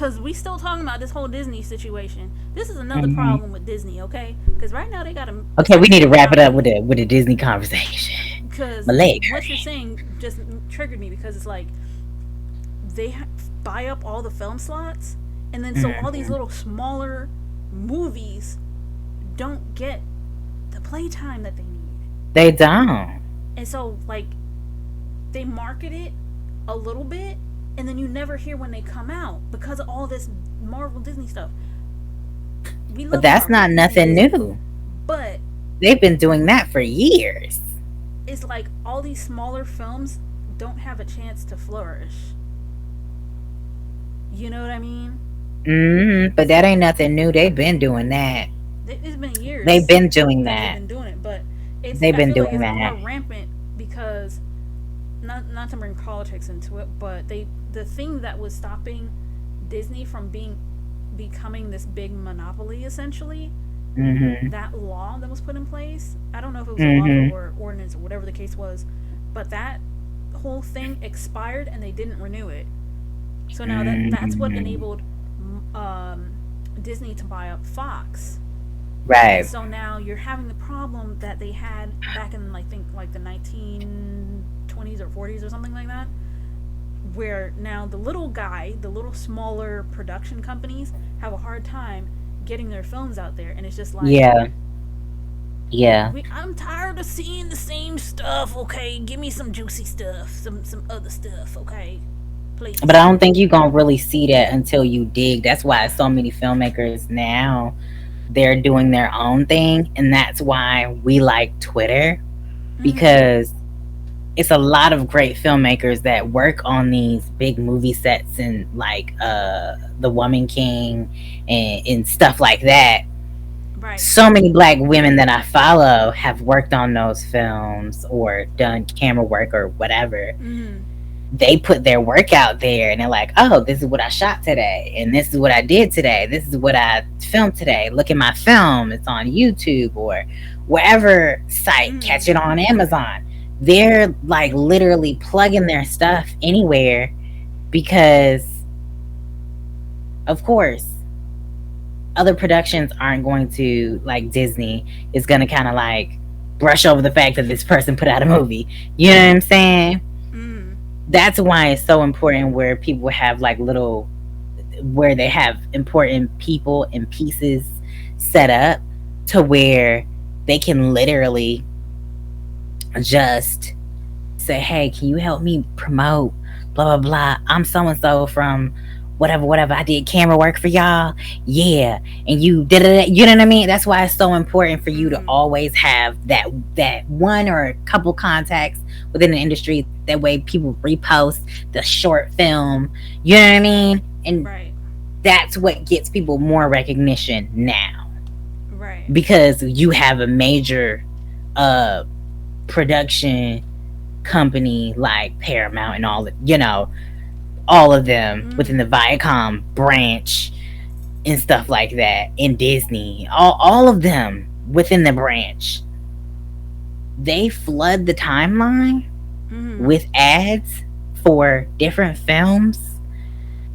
because we still talking about this whole Disney situation. This is another Hmm. problem with Disney, okay? Because right now they got a Okay, we need to massive wrap it up monopoly. with a Disney conversation. My Because leg what you're hurting. saying just triggered me because it's like they buy up all the film slots, and then so all these Hmm. little smaller movies don't get the playtime that they need. They don't. And so like they market it a little bit, and then you never hear when they come out because of all this Marvel Disney stuff. We But love that's Marvel not and nothing Disney, new. but They've been doing that for years. it's like all these smaller films don't have a chance to flourish. You know what I mean? But that ain't nothing new. They've been doing that. It's been They've years been doing that they've that. been doing it, but it's They've I been feel like doing it's that. more rampant because not to bring politics into it, but the thing that was stopping Disney from becoming this big monopoly essentially, Hmm. that law that was put in place. I don't know if it was a law Hmm. or ordinance or whatever the case was, but that whole thing expired and they didn't renew it. So now that's what Hmm. enabled um, Disney to buy up Fox. And Right. so now you're having the problem that they had back in I think like the 1920s or 40s or something like that, where now the little smaller production companies have a hard time getting their films out there, and it's just like Yeah. Yeah. I'm tired of seeing the same stuff. Okay, give me some juicy stuff, some other stuff. Okay, But I please. don't think you're gonna really see that until you dig. That's why so many filmmakers now they're doing their own thing, and that's why we like Twitter, Mm-hmm. because it's a lot of great filmmakers that work on these big movie sets and like The Woman King and stuff like that. Right. So many black women that I follow have worked on those films or done camera work or whatever. Mm-hmm. They put their work out there and they're like, oh, this is what I shot today, and this is what I did today, this is what I filmed today, look at my film, it's on YouTube or wherever site, Mm-hmm. catch it on Amazon. They're like literally plugging their stuff anywhere because of course other productions aren't going to, like Disney is going to kind of like brush over the fact that this person put out a movie, you know what I'm saying? Mm-hmm. That's why it's so important where people have like little, where they have important people and pieces set up to where they can literally just say, hey, can you help me promote blah blah blah, I'm so and so from whatever, I did camera work for y'all, yeah, and you did it, you know what I mean? That's why it's so important for you to Mm-hmm. always have that one or a couple contacts within the industry, that way people repost the short film, you know what I mean? And Right. that's what gets people more recognition now, Right. because you have a major uh production company like Paramount and all, all of them within Mm-hmm. the Viacom branch and stuff like that, in Disney, all of them within the branch, they flood the timeline Mm-hmm. with ads for different films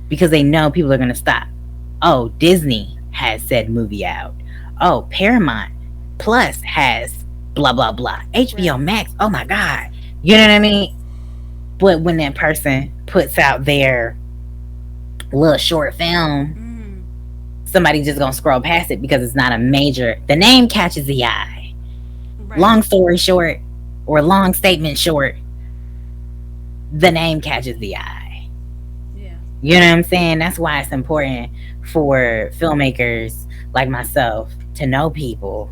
because they know people are going to stop. Oh, Disney has said movie out. Oh, Paramount Plus has blah blah blah. HBO Right. Max. Oh my god. You know what I mean? But when that person puts out their little short film, Mm-hmm. somebody just gonna scroll past it because it's not a major. The name catches the eye. Right. Long story short, or long statement short, the name catches the eye. Yeah. You know what I'm saying? That's why it's important for filmmakers like myself to know people,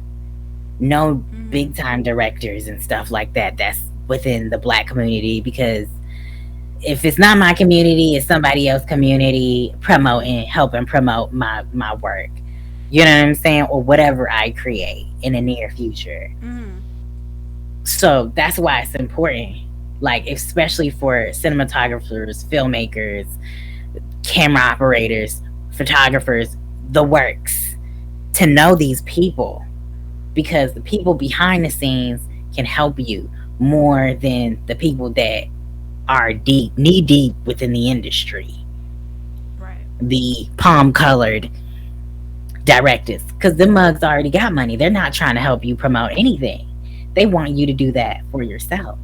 know Mm-hmm. big time directors and stuff like that. That's within the black community, because if it's not my community, it's somebody else's community promoting, helping promote my work. You know what I'm saying? Or whatever I create in the near future. Mm-hmm. So that's why it's important. Like, especially for cinematographers, filmmakers, camera operators, photographers, the works, to know these people, because the people behind the scenes can help you more than the people that are deep, knee deep within the industry. Right. the palm colored directives, because the mugs already got money. They're not trying to help you promote anything. They want you to do that for yourself.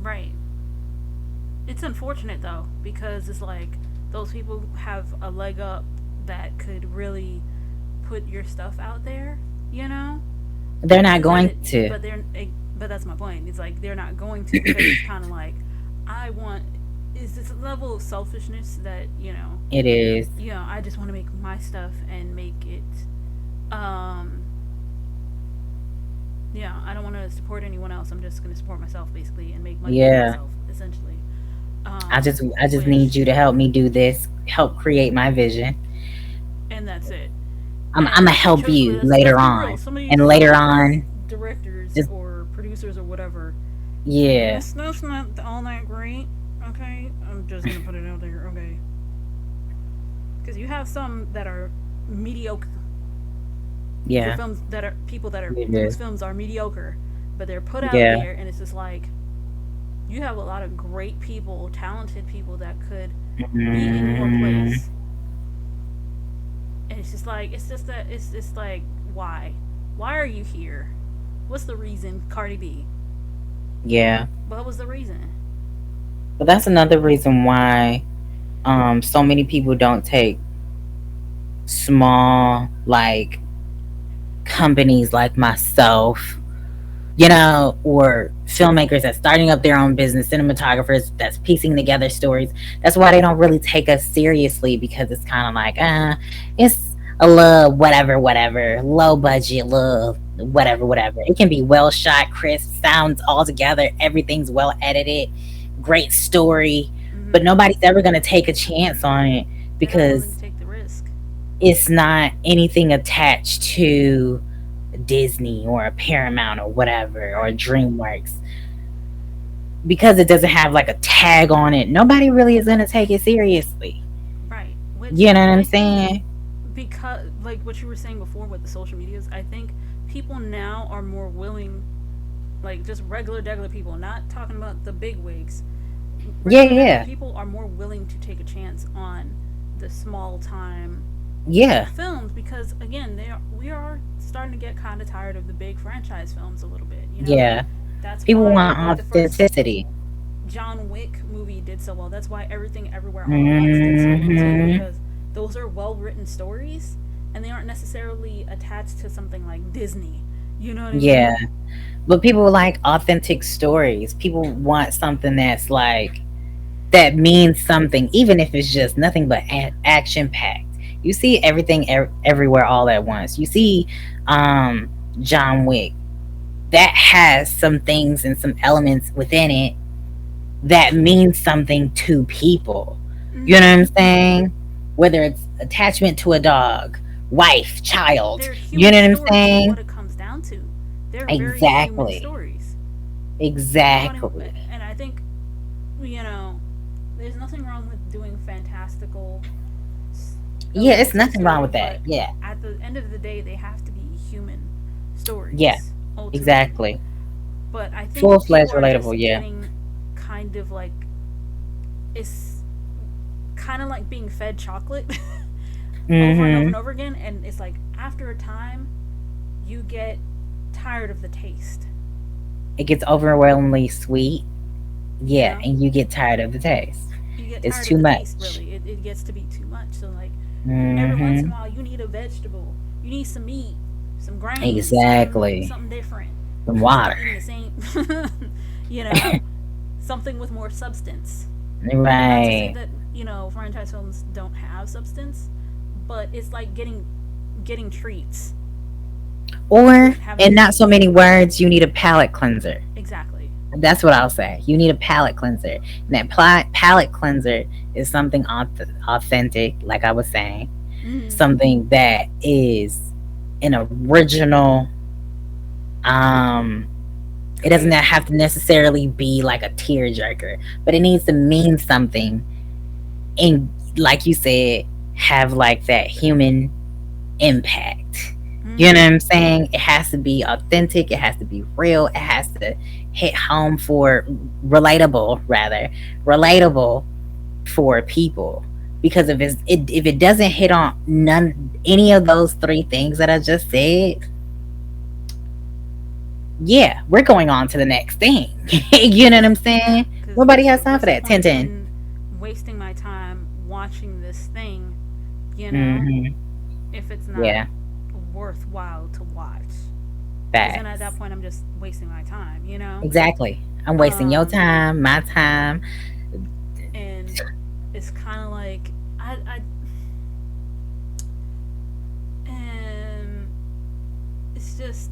Right. It's unfortunate though because it's like those people have a leg up that could really put your stuff out there, you know? They're not Because going to. but they're but that's my point. It's like they're not going to because it's kind of like I want is this level of selfishness that, It is. I just want to make my stuff and make it um yeah, I don't want to support anyone else. I'm just going to support myself basically and make money for Yeah. myself essentially. I just need Which you to help me do this, help create my vision. and that's it. I'm gonna And help truthfully, you later let's be real. on. And later Some of these on, directors just or producers or whatever, their yeah. stuff's not all that great. Okay, I'm just gonna put it out there. Okay, because you have some that are mediocre for Yeah. films that are people that are You whose do. films are mediocre, but they're put out Yeah. there, and it's just like you have a lot of great people, talented people that could be in your Hmm. place, and it's just like it's just like why are you here? What's the reason, Cardi B? Yeah. What was the reason? But that's another reason why so many people don't take small like companies like myself, or filmmakers that's starting up their own business, cinematographers that's piecing together stories. That's why they don't really take us seriously, because it's kind of like, it's a little whatever, whatever, low budget, little whatever, Right. whatever. It can be well shot, crisp, sounds all together, everything's well edited, great story, but Mm-hmm. nobody's ever going to take a chance on it They're not willing to because take the risk. it's not anything attached to Disney or a Paramount or whatever or Right. DreamWorks, because it doesn't have like a tag on it. Nobody really is gonna take it seriously. Right. Which You know what I'm I think saying? because like what you were saying before with the social medias, I think people now are more willing, like just regular people, not talking about the big wigs. Yeah, Regular yeah, people are more willing to take a chance on the small time yeah, films because again, we are starting to get kind of tired of the big franchise films a little bit. yeah. That's People why want like the first authenticity. John Wick movie did so well. That's why Everything Everywhere All at Once did so well too Hmm. because those are well written stories and they aren't necessarily attached to something like Disney. You know what I Yeah, mean? but people like authentic stories. People want something that's like that means something, even if it's just nothing but action packed. You see everything everywhere all at once. You see, um, John Wick, that has some things and some elements within it that means something to people. You know Mm-hmm. what I'm saying? Whether it's attachment to a dog, wife, child. They're You human know what I'm stories is what saying? it comes down to. They're very human Exactly. stories. You don't even, Exactly. and I think you know, there's nothing wrong with doing fantastical Yeah, it's elements of the nothing wrong story, with that. but Yeah. at the end of the day, they have to be human Yeah. stories ultimately. Exactly. But I think Full people fledged are relatable. just Yeah. getting kind of like it's kind of like being fed chocolate over and over and Hmm. over again, and it's like after a time, you get tired of the taste. It gets overwhelmingly sweet. You Yeah, know, and you get tired of the taste. you get It's tired of too the taste. much. Really, it gets to be too much. So like every once in a Hmm. while, you need a vegetable. You need some meat, some grains, Exactly. something different. Some Stop water. eating the same. you know, something with more substance. Not to say Right. that franchise films don't have substance, but it's like getting treats Or, with having in not so sweets. many words, you need a palate cleanser. Exactly. That's what I'll say. You need a palate cleanser. And that palate cleanser is something authentic, like I was saying, Mm-hmm. something that is an original. Um, it doesn't Creation. have to necessarily be like a tearjerker, but it needs to mean something. And like you said, have like that human impact. You know Mm-hmm. what I'm saying? It has to be authentic. It has to be real. It has to hit home for relatable, rather relatable for people. Because if it doesn't hit on none any of those three things that I just said, yeah, we're going on to the next thing. You know what I'm Yeah, saying? because Nobody has time what's for the that. point 10-10. in wasting my time watching this thing, you know, Mm-hmm. if it's not Yeah, worthwhile to watch? Because then at that facts. point, I'm just wasting my time, you know? Exactly. I'm wasting your Um, time, my time. and it's kind of like, and it's just,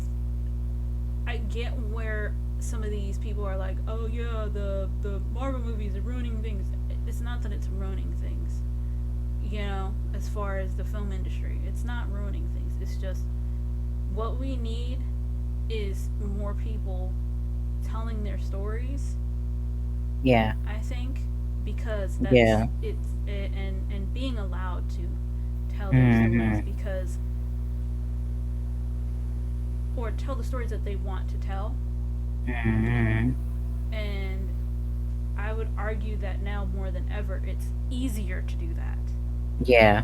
I get where some of these people are like, oh yeah, the Marvel movies are ruining things. It's not that it's ruining things, you know, as far as the film industry. It's not ruining things. It's just what we need is more people telling their stories, Yeah, I think, because yeah. and being allowed to tell their stories, Mm-hmm. because or tell the stories that they want to tell. Mm-hmm. And I would argue that now more than ever it's easier to do that. Yeah.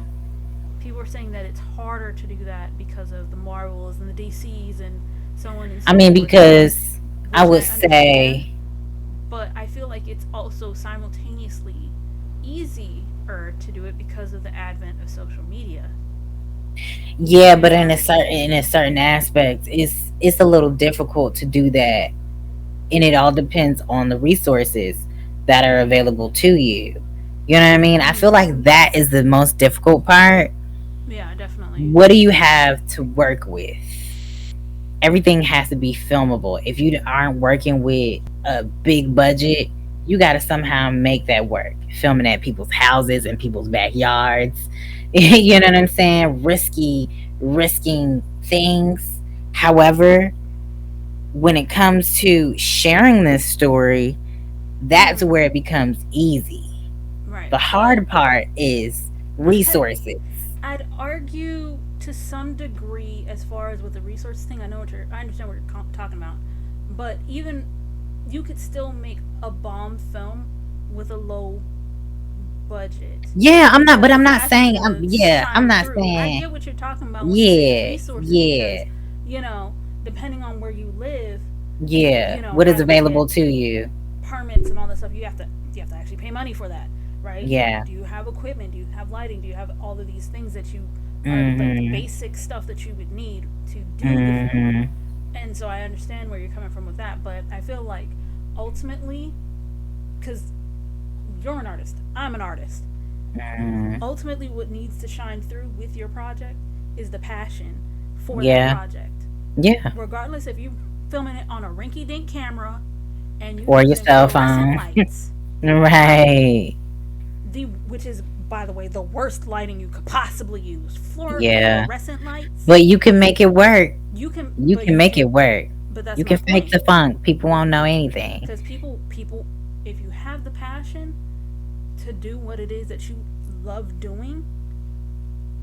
People are saying that it's harder to do that because of the Marvels and the DCs and so on and I so mean, forth, because I which I would understand, say, but I feel like it's also simultaneously easier to do it because of the advent of social media. yeah, but And in a certain aspect, it's a little difficult to do that, and it all depends on the resources that are available to you. You know what I mean? I feel mhm, like that is the most difficult part. yeah, definitely. What do you have to work with? Everything has to be filmable. If you aren't working with a big budget, you got to somehow make that work. Filming at people's houses and people's backyards. You know what I'm saying? Risking things. However, when it comes to sharing this story, that's Mhm. where it becomes easy. Right. The But hard part is I resources. I'd argue to some degree as far as with the resource thing. I understand what you're talking about, but even you could still make a bomb film with a low budget Yeah, because I'm it not has saying, to I'm shine not through. I saying, get what you're talking about when you say yeah, resources because yeah, you know, depending on where you live, yeah. you know, What is having to get available to you? permits and all that stuff, you have to actually pay money for that, right? Yeah. Do you have equipment? Do you have lighting? Do you have all of these things that you are like the Mm-hmm. basic stuff that you would need to do the film? Mm-hmm. And so I understand where you're coming from with that, but I feel like ultimately, because you're an artist, I'm an artist. Mm-hmm. Ultimately, what needs to shine through with your project is the passion for that Yeah. project, Yeah. regardless if you filming it on a rinky-dink camera and you Or your using cell fluorescent phone. lights, right? Right. The which is, by the way, the worst lighting you could possibly use. Yeah. Fluorescent lights. But you can make it work. You can, You but can you make it can, work. but that's You my can fake point. the funk. People won't know anything. Because people, if you have the passion to do what it is that you love doing,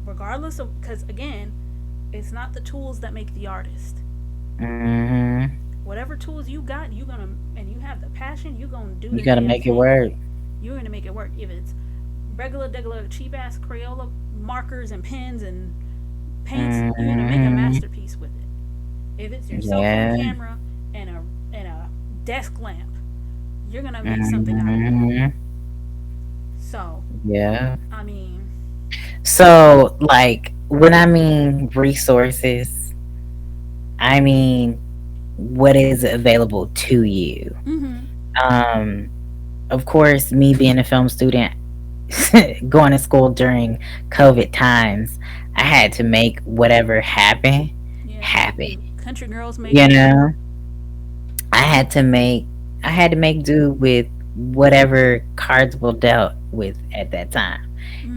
regardless of, because again, it's not the tools that make the artist. Mm-hmm. Whatever tools you got, you gonna and you have the passion, you gonna do You the gotta damn make it thing. work. You're gonna make it work. If it's regular cheap ass Crayola markers and pens and paints, you're gonna make a Mm-hmm. masterpiece with it. If it's your cell phone Yeah. camera and a desk lamp, you're gonna make something out of it. Mm-hmm. So, Yeah. I mean, So, like, when I mean resources, I mean what is available to you. mm-hmm, Um, of course, me being a film student, going to school during COVID times, I had to make whatever happen yeah, happen. country girls make You do. know, I had to make I had to make do with whatever cards were dealt with at that time,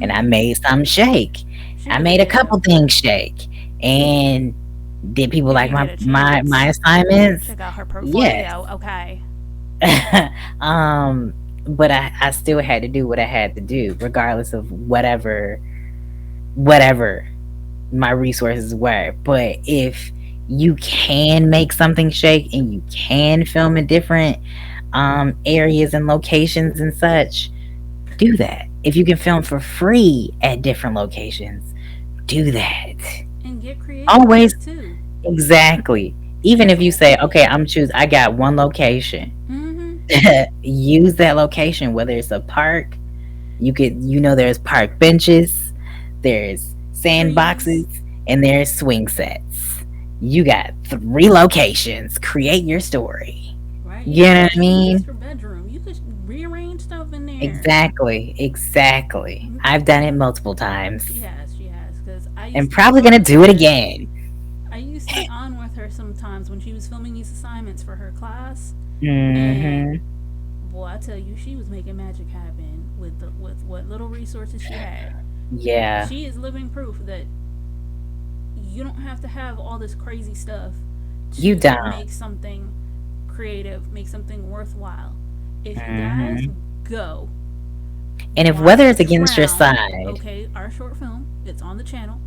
and I Mm-hmm. made some shake. She I really made a did. couple things shake, and did people If like you get a my chance, assignments? check out her Yes. portfolio. Okay. um, but I still had to do what I had to do, regardless of whatever my resources were. But if you can make something shake and you can film in different areas and locations and such, do that. If you can film for free at different locations, do that. And get creative with Always. it too. Exactly. Even if you say, okay, I got one location. Mm-hmm. Use that location, whether it's a park, there's park benches, there's Trees. sandboxes, and there's swing sets. You got three locations. Create your story. Right? You Even know if what I it's the mean? master bedroom, you could rearrange stuff in there. Exactly. Exactly. I've done it multiple times. She has. She has. Because I And used to be probably on gonna with do it her. again. I used to be on with her sometimes when she was filming these assignments for her class, and Hmm. boy, I tell you, she was making magic happen with what little resources she had. Yeah. She is living proof that you don't have to have all this crazy stuff You to don't. make something creative, make something worthwhile. If you guys Hmm. go And if watch weather is against your Drown, side, okay, our short film, it's on the channel,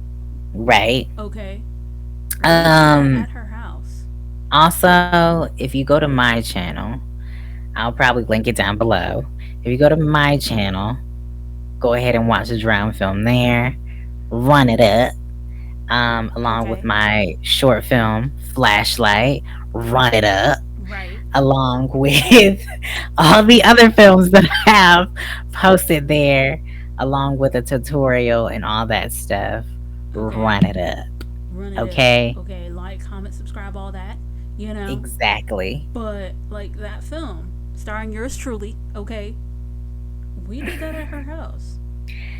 right? okay, we did that Um, at her house. Also, if you go to my channel, I'll probably link it down below. If you go to my channel, go ahead and watch the drone film there. Run it up. Along with Okay, my short film, Flashlight, Run It Up. right, Along with all the other films that I have posted there, along with a tutorial and all that stuff. okay, Run it up. run it up. Okay? Okay, like, comment, subscribe, all that, you know. Exactly. But like that film, starring yours truly, okay, we did that at her house.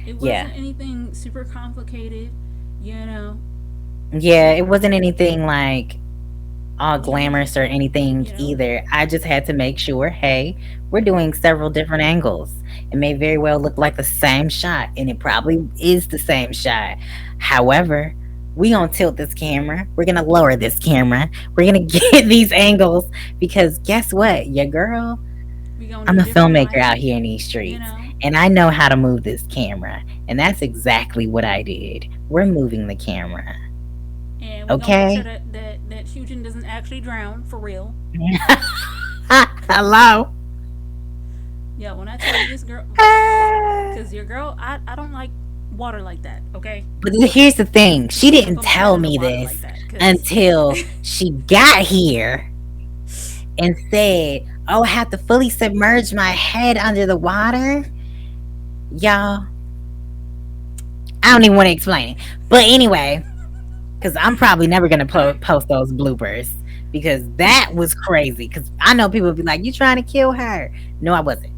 It Yeah. wasn't anything super complicated, you know. Yeah, It, it wasn't anything like all you didn't have glamorous or anything you know, either. I just had to make sure, hey, we're doing several different angles. It may very well look like the same shot, and it probably is the same shot. However, we gonna tilt this camera. We're gonna lower this camera. We're gonna get these angles because guess what, your girl, we gonna I'm do a different filmmaker out lighting, here in these you streets, know. and I know how to move this camera, and that's exactly what I did. We're moving the camera, And we gonna make sure okay? that Hugin doesn't actually drown for real. Hello. Yeah, when I tell you this girl, because your girl, I don't like water like that. Okay, But here's the thing. She I'm not didn't gonna put her tell in the me water like this that. Because until she got here and said, "Oh, I have to fully submerge my head under the water." Y'all, I don't even want to explain it. But anyway, because I'm probably never going to post those bloopers because that was crazy. Because I know people would be like, "You trying to kill her?" No, I wasn't.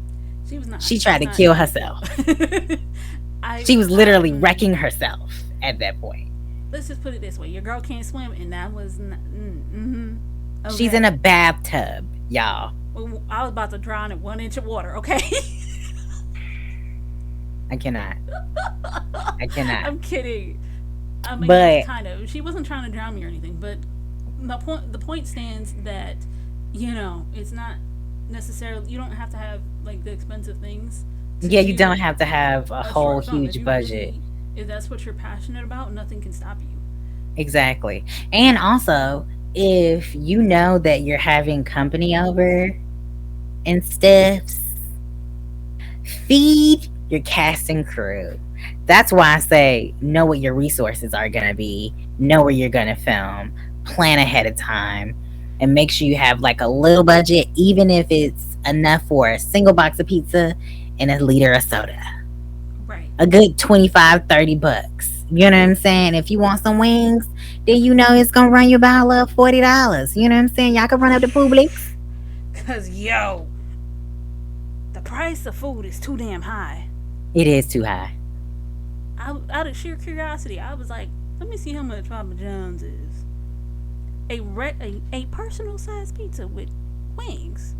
she was not. She She tried was to not kill trying to kill. herself. I She was I literally wrecking herself at that point. let's just put it this way: your girl can't swim, and that was She's in okay. a bathtub, y'all. Well, I was about to drown in 1 inch of water. Okay, I cannot. I cannot. I'm kidding. I mean, But kind of. She wasn't trying to drown me or anything, but the point stands that it's not necessarily you don't have to have like the expensive things to yeah, you don't do have to have a a whole short film. If huge you budget. really, if that's what you're passionate about, nothing can stop you. Exactly. And also, if you know that you're having company over and stuff, feed your cast and crew. That's why I say know what your resources are going to be, know where you're going to film, plan ahead of time, and make sure you have like a little budget, even if it's enough for a single box of pizza and a liter of soda. Right. A good 25-30 bucks. You know what I'm saying? If you want some wings, then you know it's gonna run you about a little $40. You know what I'm saying? Y'all can run up to Publix. Cause yo, the price of food is too damn high. It is too high. Out of sheer curiosity, I was like, let me see how much Papa John's is. A personal sized pizza with wings,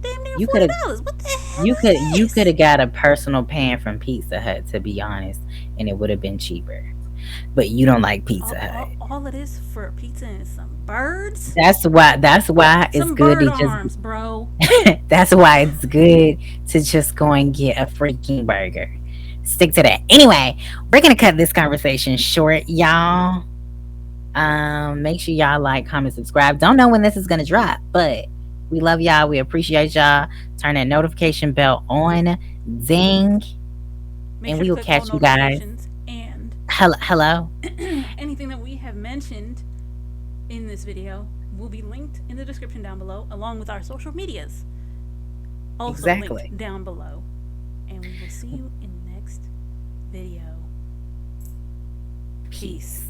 damn near You could have $40. What the hell you is could this? have got a personal pan from Pizza Hut, to be honest, and it would have been cheaper. But you don't like Pizza Hut. All it is for a pizza and some birds, That's why it's some good bird to just arms, bro. that's why it's good to just go and get a freaking burger. Stick to that. Anyway, we're gonna cut this conversation short, y'all. Make sure y'all like, comment, subscribe. Don't know when this is gonna drop, but we love y'all. We appreciate y'all. Turn that notification bell on. Ding. Make And sure we to will click all catch you guys. notifications, and Hello. anything that we have mentioned in this video will be linked in the description down below, along with our social medias. Also Exactly. linked down below. And we will see you in the next video. Peace.